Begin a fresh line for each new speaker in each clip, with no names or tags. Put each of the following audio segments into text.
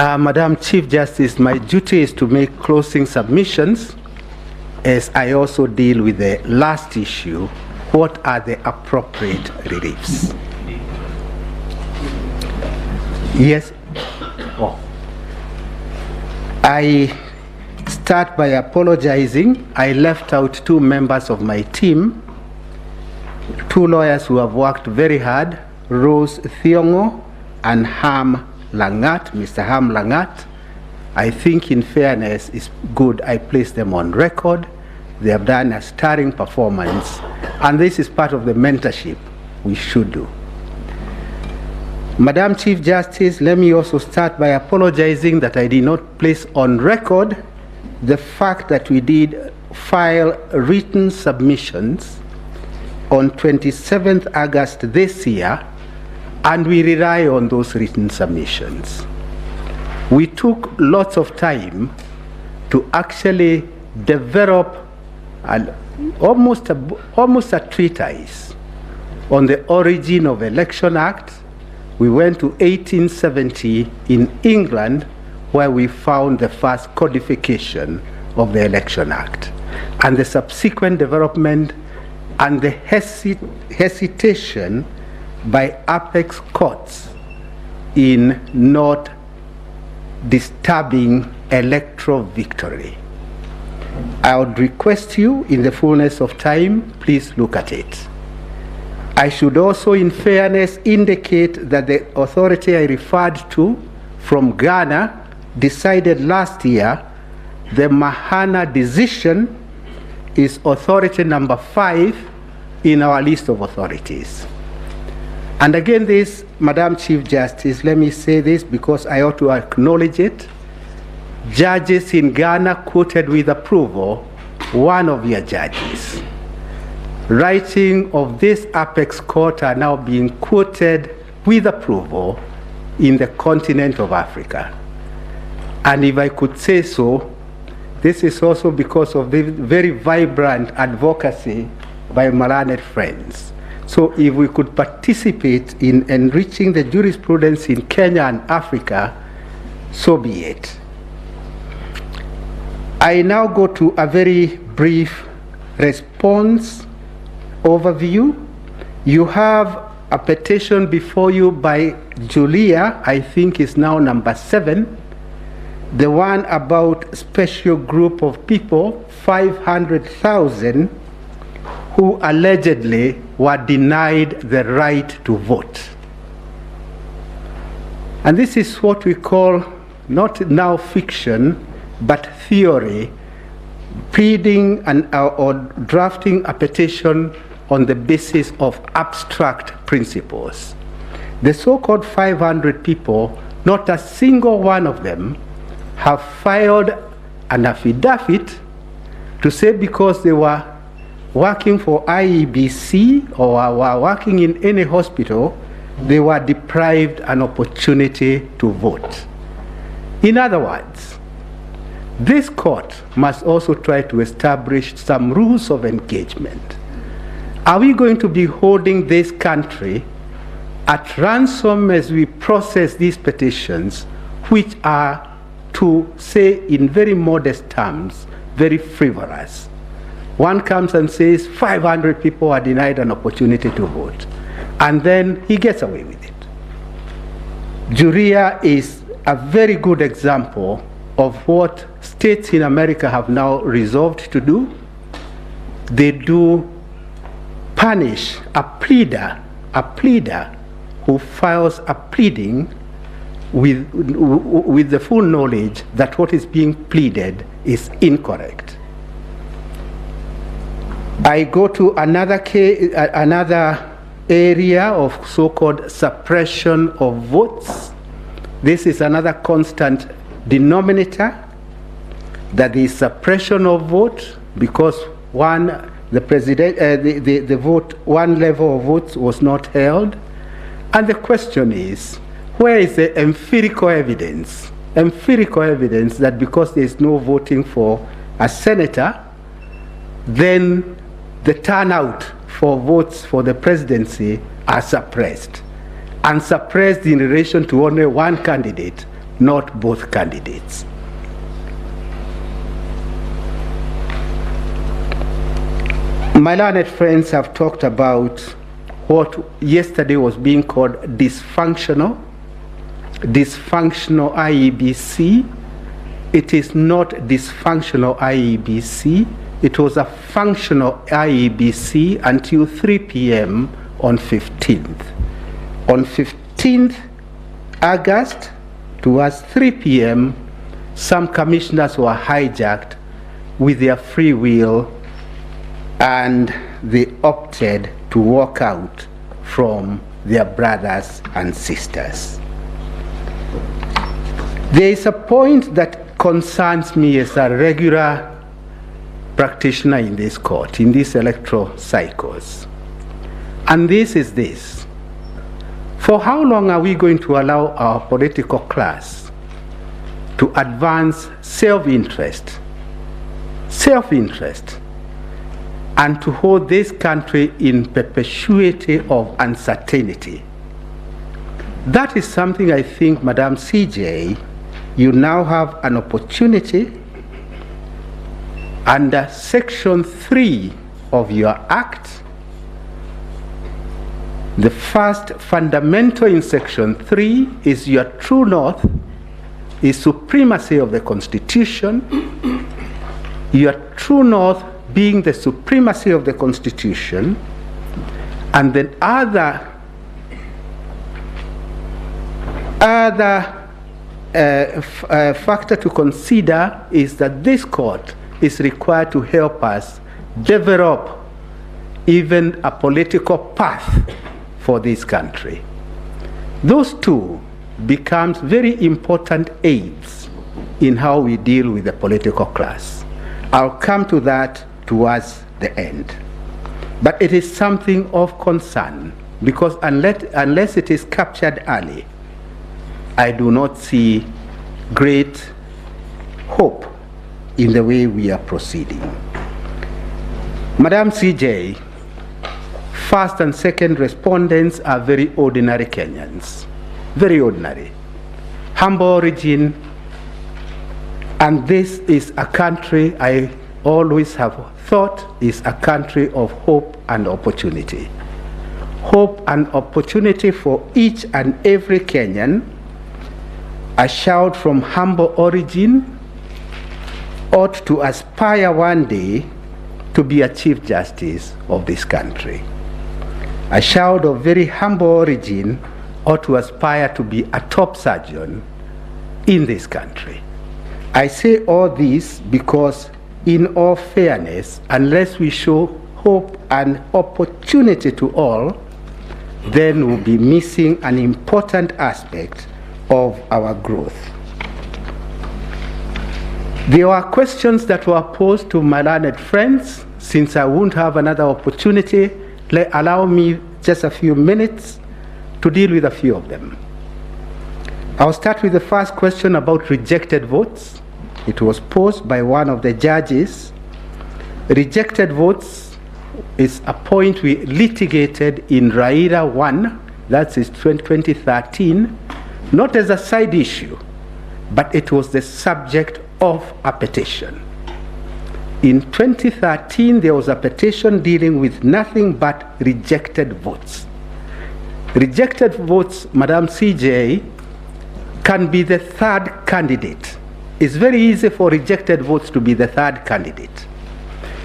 Madam Chief Justice, my duty is to make closing submissions as I also deal with the last issue. What are the appropriate reliefs? Yes. Oh. I start by apologizing. I left out two members of my team, two lawyers who have worked very hard, Rose Thiongo and Ham Langat, Mr. Ham Langat. I think in fairness it's good I place them on record. They have done a sterling performance, and this is part of the mentorship we should do. Madam Chief Justice, let me also start by apologizing that I did not place on record the fact that we did file written submissions on 27th August this year, and we rely on those written submissions. We took lots of time to actually develop almost a treatise on the origin of Election Act. We went to 1870 in England, where we found the first codification of the Election Act, and the subsequent development and the hesitation by apex courts in not disturbing electoral victory. I would request you, in the fullness of time, please look at it. I should also, in fairness, indicate that the authority I referred to from Ghana decided last year the Mahana decision is authority number 5 in our list of authorities. And again, this, Madam Chief Justice, let me say this because I ought to acknowledge it. Judges in Ghana quoted with approval one of your judges. Writing of this apex court are now being quoted with approval in the continent of Africa. And if I could say so, this is also because of the very vibrant advocacy by my learned friends. So if we could participate in enriching the jurisprudence in Kenya and Africa, so be it. I now go to a very brief response overview. You have a petition before you by Julia, I think is now number 7, the one about special group of people, 500,000, who allegedly were denied the right to vote. And this is what we call, not now fiction, but theory, pleading or drafting a petition on the basis of abstract principles. The so-called 500 people, not a single one of them have filed an affidavit to say because they were working for IEBC or were working in any hospital, they were deprived an opportunity to vote. In other words, this court must also try to establish some rules of engagement. Are we going to be holding this country at ransom as we process these petitions, which are, to say in very modest terms, very frivolous? One comes and says 500 people are denied an opportunity to vote, and then he gets away with it. Juria is a very good example of what states in America have now resolved to do. They do punish a pleader who files a pleading with the full knowledge that what is being pleaded is incorrect. I go to another case, another area of so-called suppression of votes. This is another constant denominator, that is suppression of vote, because one level of votes was not held. And the question is, where is the empirical evidence that because there is no voting for a senator, then the turnout for votes for the presidency are suppressed, and suppressed in relation to only one candidate, not both candidates. My learned friends have talked about what yesterday was being called dysfunctional IEBC. It is not dysfunctional IEBC. It was a functional IEBC until 3 p.m. on 15th. On 15th August, towards 3 p.m., some commissioners were hijacked with their free will, and they opted to walk out from their brothers and sisters. There is a point that concerns me as a regular practitioner in this court, in these electoral cycles. And this is this. For how long are we going to allow our political class to advance self-interest, and to hold this country in perpetuity of uncertainty? That is something I think, Madam CJ, you now have an opportunity under Section 3 of your Act. The first fundamental in Section 3 is your true north, is supremacy of the Constitution. Your true north being the supremacy of the Constitution, and then other factor to consider is that this court is required to help us develop even a political path for this country. Those two becomes very important aids in how we deal with the political class. I'll come to that towards the end. But it is something of concern, because unless it is captured early, I do not see great hope in the way we are proceeding. Madam CJ, first and second respondents are very ordinary Kenyans, very ordinary, humble origin, and this is a country I always have thought is a country of hope and opportunity. Hope and opportunity for each and every Kenyan. A child from humble origin ought to aspire one day to be a Chief Justice of this country. A child of very humble origin ought to aspire to be a top surgeon in this country. I say all this because, in all fairness, unless we show hope and opportunity to all, then we'll be missing an important aspect of our growth. There were questions that were posed to my learned friends. Since I won't have another opportunity, allow me just a few minutes to deal with a few of them. I'll start with the first question about rejected votes. It was posed by one of the judges. Rejected votes is a point we litigated in Raila 1, that is 2013, not as a side issue, but it was the subject of a petition. In 2013, there was a petition dealing with nothing but rejected votes. Rejected votes, Madam CJ, can be the third candidate. It's very easy for rejected votes to be the third candidate.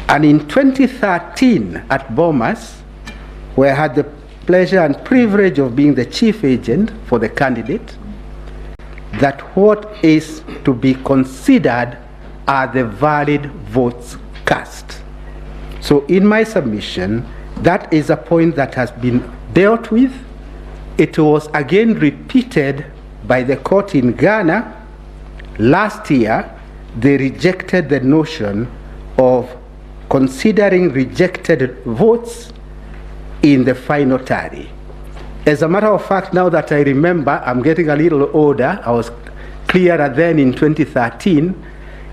And in 2013 at Bomas, where I had the pleasure and privilege of being the chief agent for the candidate, that what is to be considered are the valid votes cast. So in my submission, that is a point that has been dealt with. It was again repeated by the court in Ghana. Last year, they rejected the notion of considering rejected votes in the final tally. As a matter of fact, now that I remember, I'm getting a little older, I was clearer then in 2013,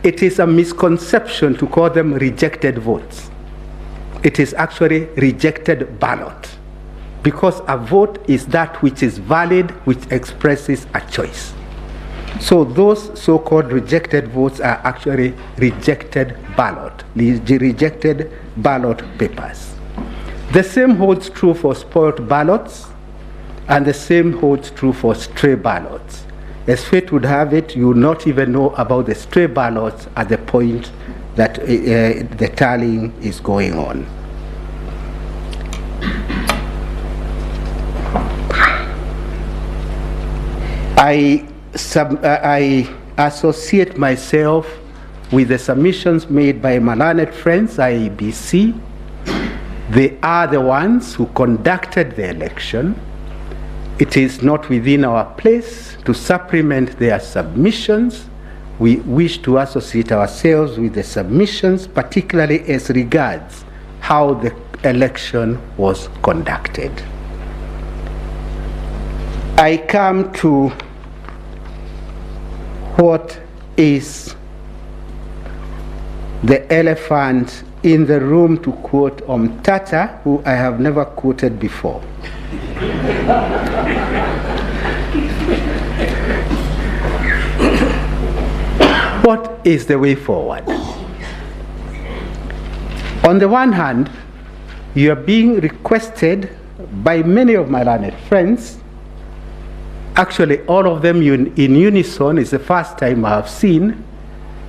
it is a misconception to call them rejected votes. It is actually rejected ballot, because a vote is that which is valid, which expresses a choice. So those so-called rejected votes are actually rejected ballot papers. The same holds true for spoiled ballots, and the same holds true for stray ballots. As fate would have it, you will not even know about the stray ballots at the point that the tallying is going on. I associate myself with the submissions made by my learned friends, IEBC. They are the ones who conducted the election. It is not within our place to supplement their submissions. We wish to associate ourselves with the submissions, particularly as regards how the election was conducted. I come to what is the elephant in the room, to quote Tata, who I have never quoted before. What is the way forward? On the one hand, you are being requested by many of my learned friends, actually all of them in unison. It's the first time I have seen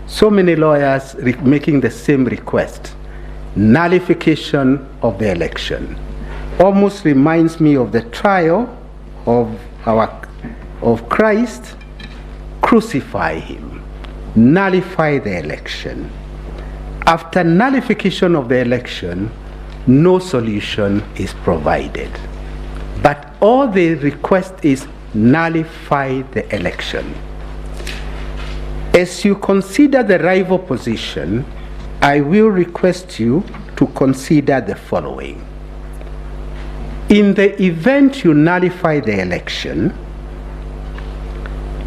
so many lawyers making the same request: nullification of the election. Almost reminds me of the trial of Christ. Crucify him, nullify the election. After nullification of the election, no solution is provided. But all they request is nullify the election. As you consider the rival position, I will request you to consider the following. In the event you nullify the election,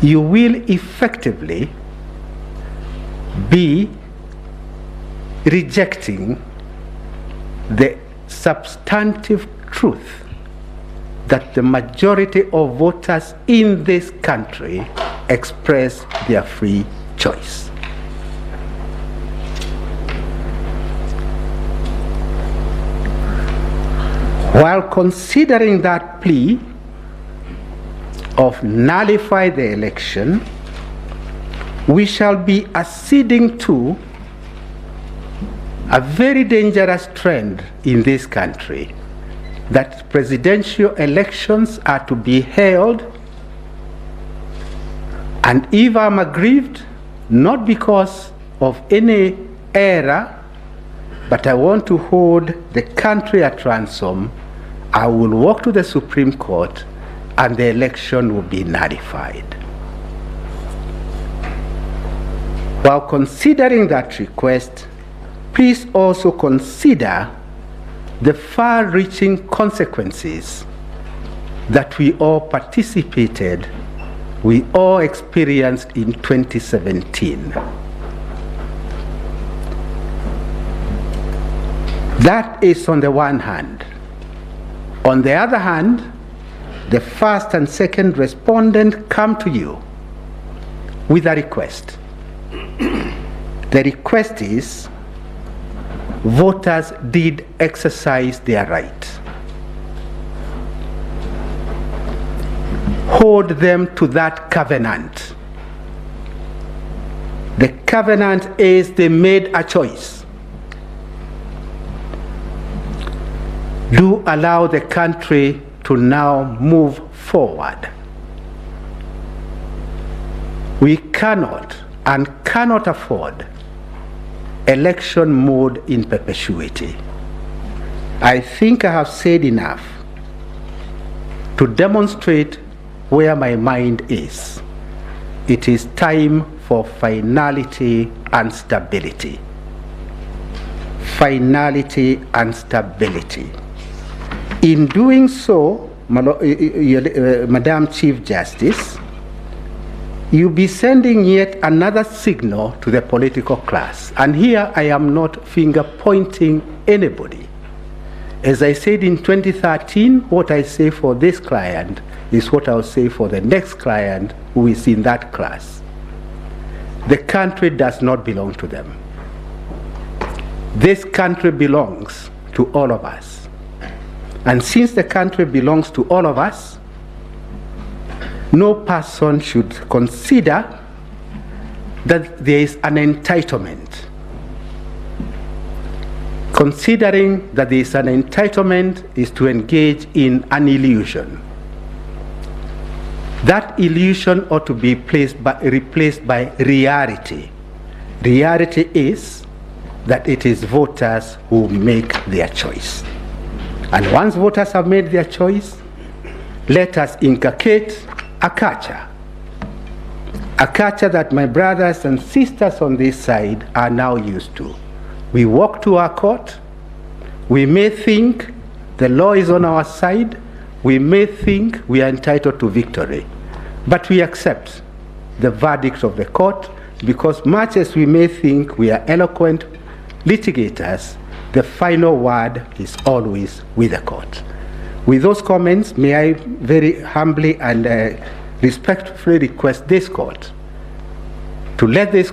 you will effectively be rejecting the substantive truth that the majority of voters in this country express their free choice. While considering that plea of nullify the election, we shall be acceding to a very dangerous trend in this country, that presidential elections are to be held, and if I'm aggrieved, not because of any error, but I want to hold the country at ransom, I will walk to the Supreme Court and the election will be nullified. While considering that request, please also consider the far-reaching consequences that we all participated, we all experienced in 2017. That is on the one hand. On the other hand, the first and second respondent come to you with a request. The request is, voters did exercise their right. Hold them to that covenant. The covenant is they made a choice. Do allow the country to now move forward. We cannot and cannot afford election mode in perpetuity. I think I have said enough to demonstrate where my mind is. It is time for finality and stability. Finality and stability. In doing so, Madam Chief Justice, you'll be sending yet another signal to the political class. And here I am not finger pointing anybody. As I said in 2013, what I say for this client is what I'll say for the next client who is in that class. The country does not belong to them. This country belongs to all of us. And since the country belongs to all of us, no person should consider that there is an entitlement. Considering that there is an entitlement is to engage in an illusion. That illusion ought to be replaced by reality. Reality is that it is voters who make their choice. And once voters have made their choice, let us inculcate a culture that my brothers and sisters on this side are now used to. We walk to our court, we may think the law is on our side, we may think we are entitled to victory, but we accept the verdict of the court because much as we may think we are eloquent litigators, the final word is always with the court. With those comments, may I very humbly and respectfully request this court to let this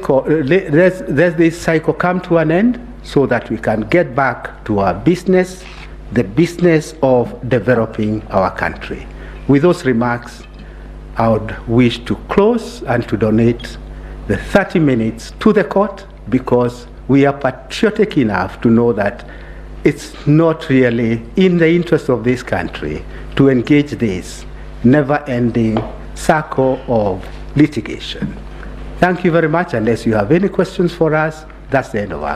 cycle come to an end so that we can get back to our business, the business of developing our country. With those remarks, I would wish to close and to donate the 30 minutes to the court because we are patriotic enough to know that it's not really in the interest of this country to engage this never-ending circle of litigation. Thank you very much. Unless you have any questions for us, that's the end of our